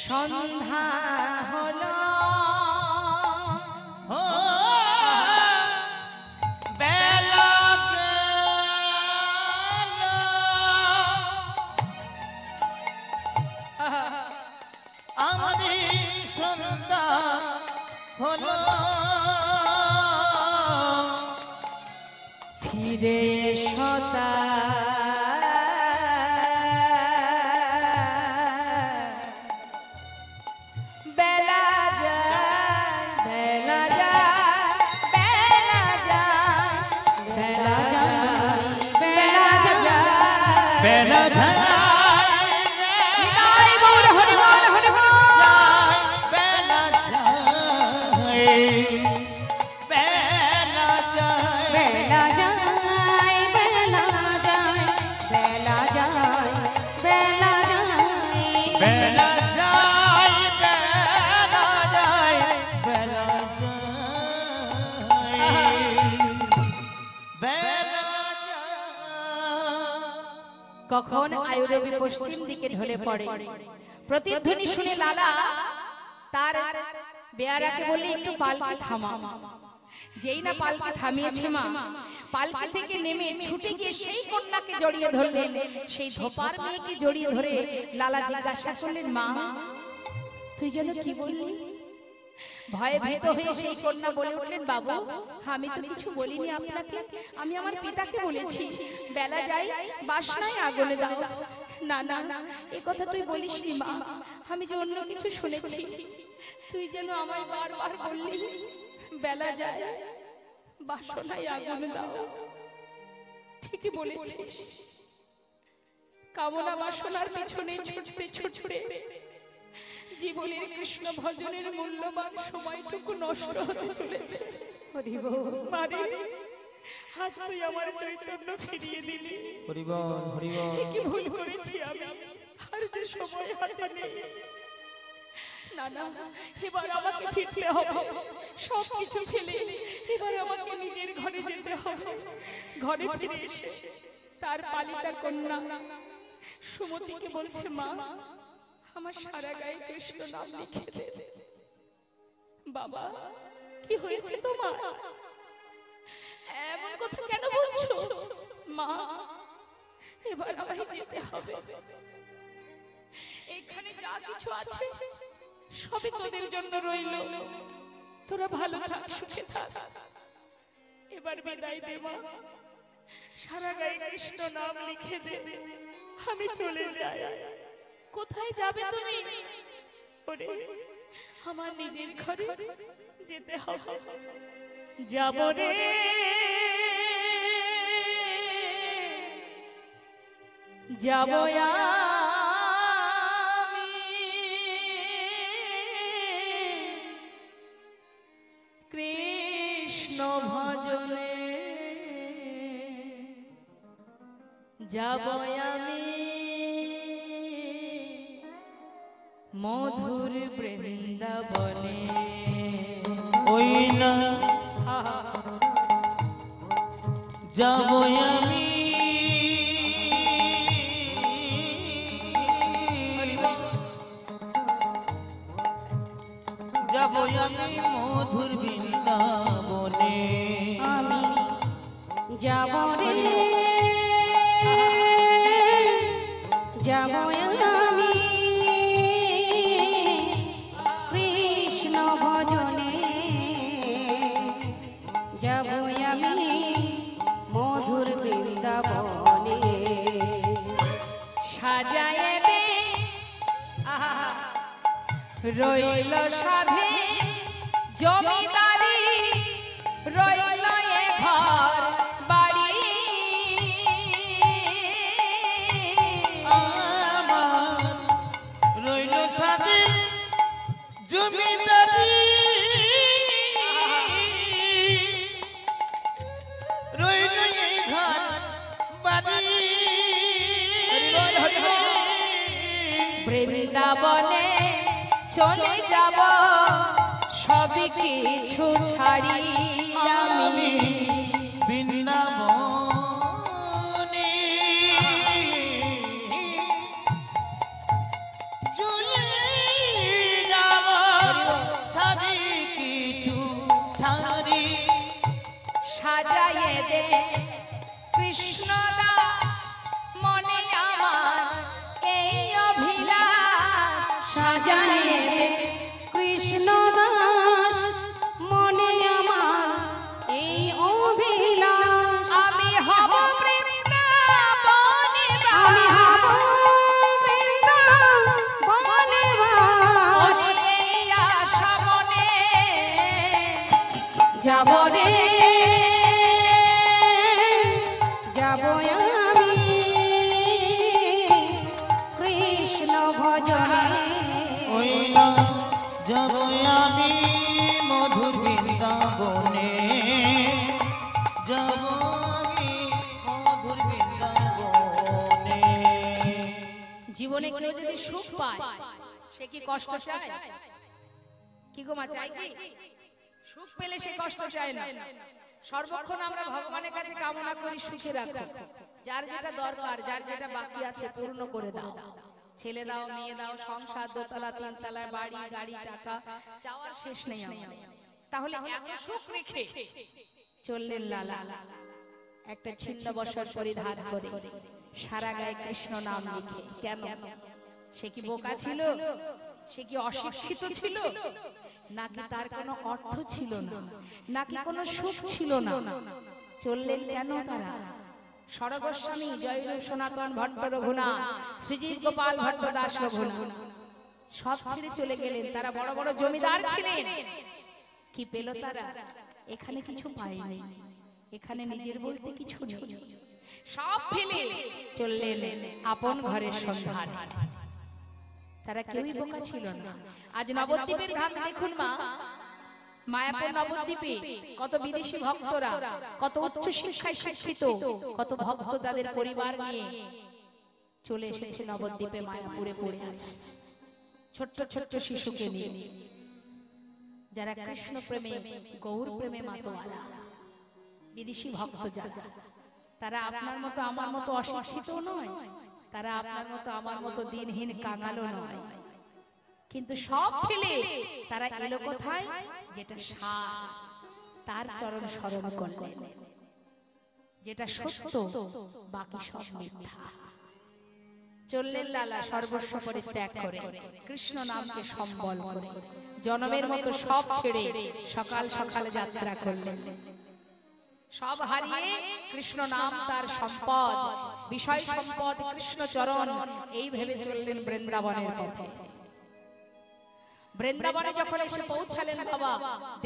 সন্ধ্যা হলো, বেলা আমাদের সন্ধ্যা হলো, ফিরে সতা কখন আয়ুরবী পশ্চিম দিকে ঢলে পড়ে। প্রতিধ্বনি শুনে লালা তার বেয়ারাকে বলে, একটু পালকি থামা। যেই না পালকি থামিয়েছে মা, পালকি থেকে নেমে ছুটে গিয়ে সেই কন্যাকে জড়িয়ে ধরলেন। সেই ধোপার মেয়েকে জড়িয়ে ধরে লালা জিজ্ঞাসা করলেন, মা তুই যেন কি বললি? ভয়ে ভীত হয়ে সেই কন্যা বলে উঠলেন, বাবু আমি তো কিছু বলিনি আপনাকে, আমি আমার পিতাকে বলেছি বেলা যায় বাসনায় আগুনে দাও। না না না, এ কথা তুই বলিসনি মা, আমি যে অন্য কিছু শুনেছি। তুই যেন আমায় বারবার বললি বেলা যায় বাসনায় আগুনে দাও। ঠিকই বলেছিস, কামনা বাসনার পেছনে ছুটতে ছুটতে জীবনের কৃষ্ণ ভজনের মূল্যবান সময়টুকু নষ্ট হতে চলেছে। মারে, আজ তুই আমার চৈতন্য ফিরিয়ে দিলি। কি ভুল করেছি আমি, আর যে সময় হাতে নেই। না না, এবার আমাকে ফিরতে হবে, সবকিছু ফেলে এবার আমাকে নিজের ঘরে যেতে হবে। ঘরে ফিরে এসে তার পালিতা কন্যা সুমতিকে বলছে, মা আমার সারা গায়ে কৃষ্ণ নাম লিখে দে। বাবা কি হয়েছে তোমার, এমন কথা কেন বলছো? মা এবার আমায় যেতে হবে, এখানে যা কিছু আছে সবই তোদের জন্য রইল, তোরা ভালো থাক, সুখে থাক। এবার বিদায় দে মা, সারা গায়ে কৃষ্ণ নাম লিখে দে, আমি চলে যাই। কোথায় যাবে তুমি? ওরে আমার নিজের ঘরে যেতে হবে। যাব রে যাব আমি, কৃষ্ণ ভজনে যাব আমি, মধুর বৃন্দাবনে। ওই না যাব আমি, যাব আমি মধুর বৃন্দাবনে। আমি যাব রে যাব আমি, কৃষ্ণ ভজনে যাব আমি, মধুর বৃন্দাবনে। সাজায় দে রইল সাধে জমিদারি, রইল এ ঘর বাড়ি, আমার রইল সাথে জমিদারি, রইল এই ঘর বাড়ি। বৃন্দাবনে চলে যাব সবই কিছু ছাড়ি আমি, বৃন্দাবনে চলে যাব সারি কিছু ছাড়ি। সাজায়ে দে কৃষ্ণ দাস মনে আমার এই অভিলাষ, সাজায়ে দে কৃষ্ণ দাস মনে আমার এই অভিলাষ। আমি হব বৃন্দাবনে আমি বাস, হব বৃন্দাবনে বাস। এই আশা মনে যাব রে যাব আমি, কৃষ্ণ ভজনে ওই না যাব আমি মধুর বৃন্দাবনে, যাব আমি মধুর বৃন্দাবনে। জীবনে কেউ যদি সুখ পায় সে কি কষ্ট চায়? কি গো মা, চাই কি? সুখ পেলে সে কষ্ট চায় না। সর্বক্ষণ আমরা ভগবানের কাছে কামনা করি সুখে রাখো, যার যেটা দরকার, যার যেটা বাকি আছে পূর্ণ করে দাও। ছেলে দাও, মেয়ে দাও, সংসার, দোতলা তিনতলার বাড়ি, গাড়ি, টাকা, চাওয়ার শেষ নেই আমাদের। তাহলে এত সুখ রেখে চললেন লালা একটা ছিন্ন বস্ত্র পরিধান করে, সারা গায়ে কৃষ্ণ নাম লিখে। কেন? সে কি বোকা ছিল? সে কি অশিক্ষিত ছিল? নাকি তার কোনো অর্থ ছিল না, নাকি কোনো সুখ ছিল না, চললেন কেন তারা? সরগোস্বামী, জয়রূপ সনাতন ভট্ট রঘুনাথ, শ্রীজীব গোপাল ভট্ট দাস রঘুনাথ সব ছেড়ে চলে গেলেন। তারা বড় বড় জমিদার ছিলেন। কি পেল তারা? এখানে কিছু পায়নি, এখানে নিজের বলতে কিছু নেই। সব ফেলে চললেন আপন ঘরের সন্ধান। তারা কেউই বোকা ছিল না। আজ নবদ্বীপের ঘাটে দেখুন মা, মায়াপুর নবদ্বীপে কত বিদেশি ভক্তরা, কত উচ্চ শিক্ষায় শিক্ষিত কত ভক্ত তাদের পরিবার নিয়ে চলে এসেছে নবদ্বীপে, মায়াপুরে পড়ে আছে ছোট্ট ছোট্ট শিশুকে নিয়ে, যারা কৃষ্ণ প্রেমে গৌর প্রেমে মাতোয়ালা। বিদেশি ভক্ত যারা, তারা আপনার মতো আমার মতো অশিক্ষিত নয়, তারা আপনার মতো আমার মতো দিনহীন কাঙালও নয়, কিন্তু সব ফেলে তারা এলো কোথায়? যেটা সার, তার চরণ স্মরণ করলেন। যেটা সত্য, বাকি সব মিথ্যা। চললেন লালা সর্বস্ব পরিত্যাগ করে, কৃষ্ণ নামকে সম্বল করে, জনমের মতো সব ছেড়ে সকাল সকালে যাত্রা করলেন। সব হারিয়ে কৃষ্ণ নাম তার সম্পদ, বিষয় সম্পদ কৃষ্ণ চরণ, এই ভেবে চললেন বৃন্দাবনের পথে। বৃন্দাবনে যখন এসে পৌঁছালেন বাবা,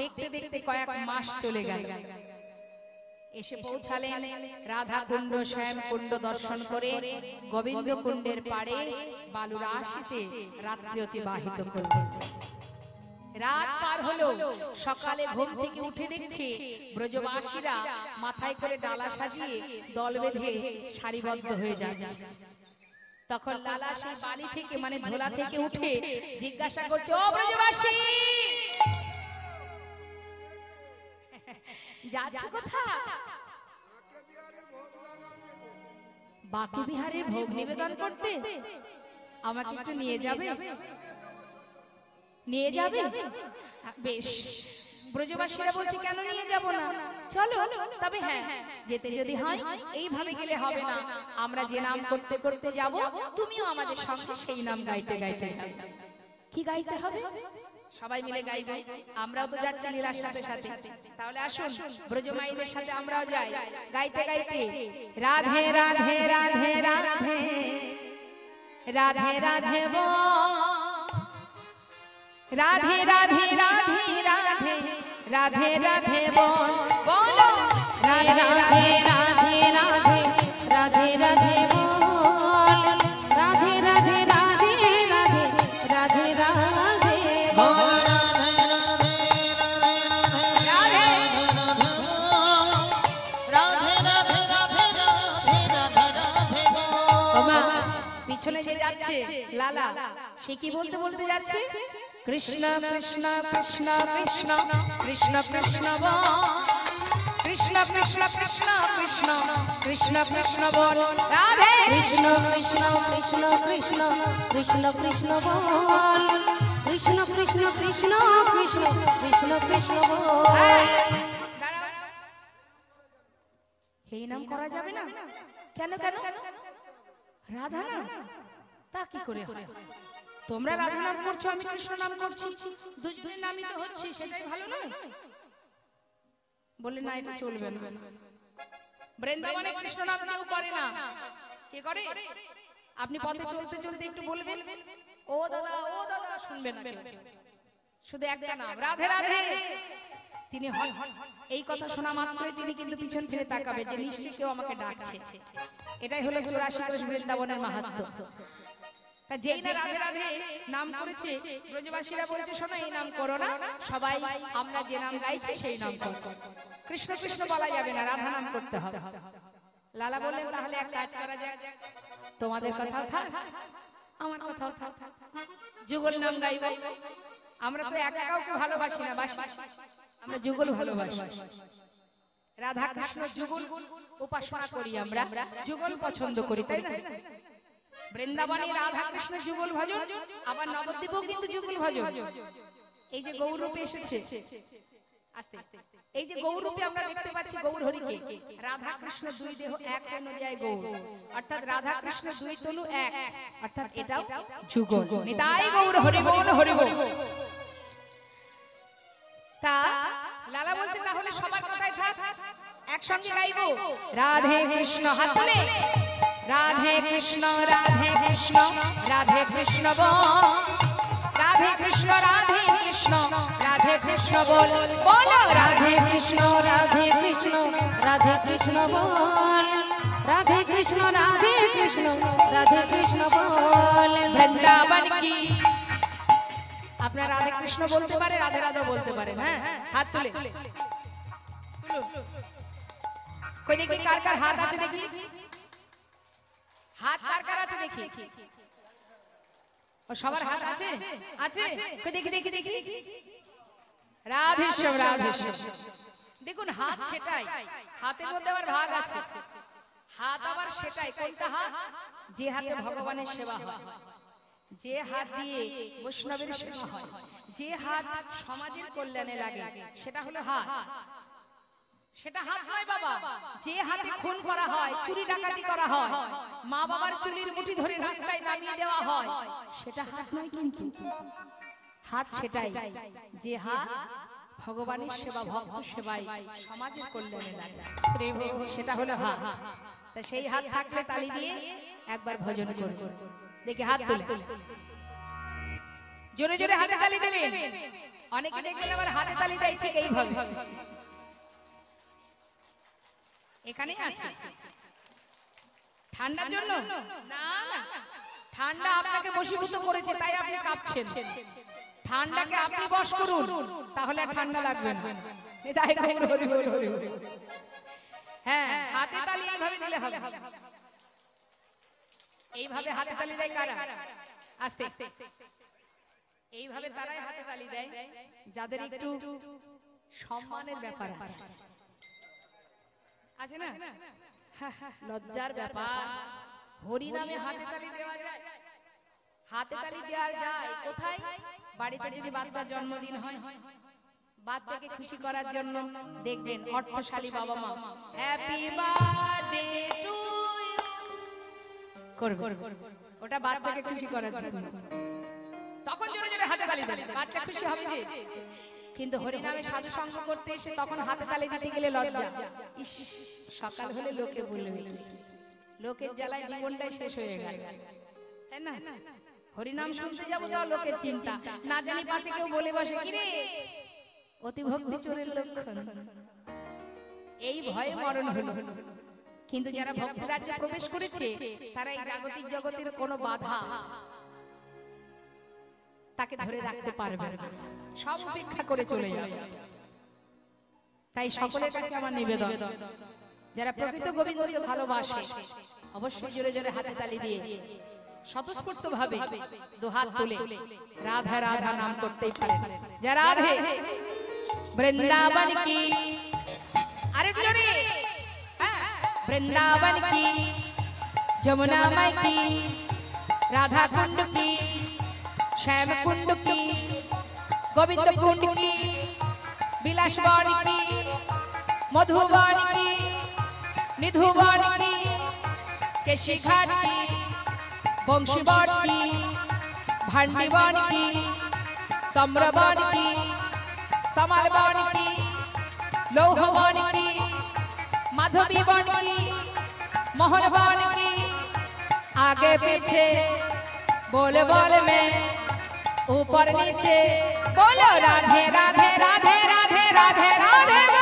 দেখতে দেখতে কয়েক মাস চলে গেল। এসে পৌঁছালেন রাধা কুণ্ড, শ্যাম কুণ্ড দর্শন করে গোবিন্দ কুণ্ডের পাড়ে বালুরাশিতে রাত্রি অতিবাহিত করলেন। রাত পার হলো, সকালে ঘুম থেকে উঠে দেখছে ব্রজবাসীরা মাথায় করে ডালা সাজিয়ে দল বেঁধে সারিবদ্ধ হয়ে যাচ্ছে। তখন লালা সেই বাড়ি থেকে মানে ধোলা থেকে উঠে জিজ্ঞাসা করছে, ও ব্রজবাসী যাচ্ছে কোথায়? বাকি বিহারে ভোগ নিবেদন করতে, আমাকে একটু নিয়ে যাবে? নিয়ে যাবে? বেশ। ব্রজবাসীরা বলছে, কেন নিয়ে যাব না, চলো। তবে হ্যাঁ, যেতে যদি হয় এইভাবে গেলে হবে না, আমরা যে নাম করতে করতে যাব, তুমিও আমাদের সঙ্গে সেই নাম গাইতে গাইতে যাবে। কি গাইতে হবে? সবাই মিলে গাইবে, আমরাও তো যাচ্ছি লীলার সাথে সাথে। তাহলে আসুন ব্রজমাইদের সাথে আমরাও যাই, গাইতে গাইতে রাধে রাধে রাধে রাধে রাধে রাধে বল, রাধে রাধে রাধে রাধে রাধে রাধে বল, বলো রাধে রাধে রাধে রাধে রাধে রাধে বল, রাধে রাধে রাধে রাধে রাধে রাধে বল, পিছনে যে যাচ্ছে লালা, সে কি বলতে বলতে যাচ্ছে? কৃষ্ণ কৃষ্ণ কৃষ্ণ কৃষ্ণ কৃষ্ণ কৃষ্ণ বল, কৃষ্ণ কৃষ্ণ কৃষ্ণ কৃষ্ণ কৃষ্ণ কৃষ্ণ বল, রাধে কৃষ্ণ কৃষ্ণ কৃষ্ণ কৃষ্ণ কৃষ্ণ কৃষ্ণ বল, কৃষ্ণ কৃষ্ণ কৃষ্ণ কৃষ্ণ কৃষ্ণ কৃষ্ণ বল। এই নাম করা যাবে না? কেন কেন? রাধা নাম তা কি করে হয়? তোমরা রাধা নাম করছো, আমি কৃষ্ণ নাম করছি, দুই নামই তো হচ্ছে, সেটাই ভালো নয়? বলে না, এটা চলবে না। বৃন্দাবনে কৃষ্ণ নাম কেউ করে না। কে করে? আপনি পথে চলতে চলতে একটু বলবেন, ও দাদা ও দাদা, শুনবেন না কেউ, শুধু একটা নাম রাধে রাধে। তিনি এই কথা শোনা মাত্রই তিনি কিন্তু পিছন ফিরে তাকাবে যে নিশ্চয়ই কেউ আমাকে ডাকছে। এটাই হলো 84 কোষ বৃন্দাবনের মাহাত্ম্য। তা যেই না রাধে রাধে নাম করেছে, ব্রজবাসীরা বলছে, শোনো এই নাম করো না, সবাই আমরা যে নাম গাইছি সেই নাম করো, কৃষ্ণ কৃষ্ণ বলা যাবে না, রাধা নাম করতে হবে। লালা বললেন, তাহলে এক কাজ করা যাক, তোমাদের কথাও থাক, আমার কথাও থাক, যুগল নাম গাইব। আমরা তো একা কাউকে ভালোবাসি না, বাসি, আমরা যুগল ভালোবাসি। রাধা কৃষ্ণ যুগল উপাসনা করি, আমরা যুগল পছন্দ করি, তাই না? বৃন্দাবনে রাধা কৃষ্ণ যুগল ভজন, আবার নবদ্বীপেও কিন্তু যুগল ভজন। এই যে গৌর রূপে এসেছে, আস্তে এই যে গৌর রূপে আমরা দেখতে পাচ্ছি গৌর হরিকে, রাধা কৃষ্ণ দুই দেহ এক নদিয়ায় গৌর, অর্থাৎ রাধা কৃষ্ণ দুই তনু এক, অর্থাৎ এটাও যুগল। নিতাই গৌর হরি বল হরি বল। তা লালা বলছে তাহলে সবার কথাই থাক, একসঙ্গে গাইবো রাধে কৃষ্ণ, হাত তুলে রাধে কৃষ্ণ রাধে কৃষ্ণ রাধে কৃষ্ণ বল, রাধে কৃষ্ণ রাধে কৃষ্ণ রাধে কৃষ্ণ বল, বলো রাধে কৃষ্ণ রাধে কৃষ্ণ রাধে কৃষ্ণ বল, রাধে কৃষ্ণ রাধে কৃষ্ণ রাধে কৃষ্ণ বল। বৃন্দাবন কি। আপনারা রাধে কৃষ্ণ বলতে পারে, রাধে রাধা বলতে পারেন। হ্যাঁ, হাত তুলে কই দেখি কার কার হাত আছে, দেখি হাত কার কার আছে দেখি। ও সবার হাত আছে, আছে কই দেখি দেখি দেখি। রাধেশ্বর রাধেশ্বর। দেখুন হাত সেটাই, হাতের মধ্যে আবার ভাগ আছে। হাত আবার সেটাই, কোনটা হাত? যে হাতে ভগবানের সেবা হয়, যে হাত দিয়ে বৈষ্ণবের সেবা হয়, যে হাত সমাজের কল্যাণে লাগে, সেটা হলো হাত। সেটা হাত নয় বাবা। যে হাতে খুন করা হয়, চুরি ডাকাতি করা হয়, মা বাবার চুরির মুঠি ধরে রাস্তায় নামিয়ে দেওয়া হয়, সেটা হাত নয়। কিন্তু হাত সেটাই যে হাত ভগবানের সেবা, ভক্ত সেবায়, সমাজের কল্যাণে লাগে, সেটা হলো হাত। তা সেই হাত থাকলে তালি দিয়ে একবার ভজন করব। দেখি হাত তুলে জোরে জোরে হাতে তালি দেবেন। অনেকে দেখবেন আবার হাতে তালি দেয় ঠিক এইভাবে। এখানে আছে ঠান্ডার জন্য না, ঠান্ডা আপনাকে বশীভূত করেছে তাই আপনি কাঁপছেন। ঠান্ডাকে আপনি বশ করুন, তাহলে আর ঠান্ডা লাগবে না। তাই গৌর হরি হরি হরি হরি। হ্যাঁ, হাতে তালি এইভাবে দিলে হবে। এইভাবে হাতে তালি দেয় কারা? আস্তে এইভাবে তারাই হাতে তালি দেয় যাদের একটু সম্মানের ব্যাপার আছে, আছে না? লজ্জার ব্যাপার। হরি নামে হাতে তালি দেওয়া যায়। হাতে তালি দেওয়া যায় কোথায়? বাড়িতে যদি বাচ্চার জন্মদিন হয়, বাচ্চাকে খুশি করার জন্য দেখবেন অর্থশালী বাবা মা হ্যাপি বার্থডে টু ইউ করবে, ওটা বাচ্চাকে খুশি করার জন্য। তখন জোরে জোরে হাতে তালি দেবে, বাচ্চা খুশি হবে যে। কিন্তু হরি নামে সাধু সঙ্গ করতে এসে তখন হাতে তালি দিতে গেলে লজ্জা। ইস, সকাল হলে লোকে বলবে, লোকের জ্বালায় জীবনটাই শেষ হয়ে গেল, তাই না? হরিনাম শুনতে যাবো তাও লোকের চিন্তা, না জানি পাছে কেউ বলে বসে কিরে অতি ভক্তি চোরের লক্ষণ, এই ভয়ে মরণ হলো। কিন্তু যারা ভক্তি রাজ্যে প্রবেশ করেছে তারা এই জাগতিক জগতের কোনো বাধা তাকে ধরে রাখতে পারবে না, সব উপেক্ষা করে চলে যাবে। তাই সকলের কাছে আমার নিবেদন, যারা প্রকৃত গোবিন্দকে ভালোবাসে অবশ্যই জোরে জোরে হাতে তালি দিয়ে স্বতঃস্ফূর্ত ভাবে দুহাত তুলে রাধা রাধা নাম করতেই পারেন। যা রাধে বৃন্দাবন কি, আরে জোরে, বৃন্দাবন কি, যमुना माई की, राधा कुंड की, श्याम कुंड की, गोविंद कुंड की, विलास वन की, मधुवन की, निधुवन की, केशी घाट की, वंशी वन की, भांडी वन की, तम्र वन की, कमल वन की, लौह वन की, माधवी वन की, मोहन वन की, आगे पीछे बोल बोल में ऊपर नीचे बोलो राधे राधे राधे राधे राधे राधे।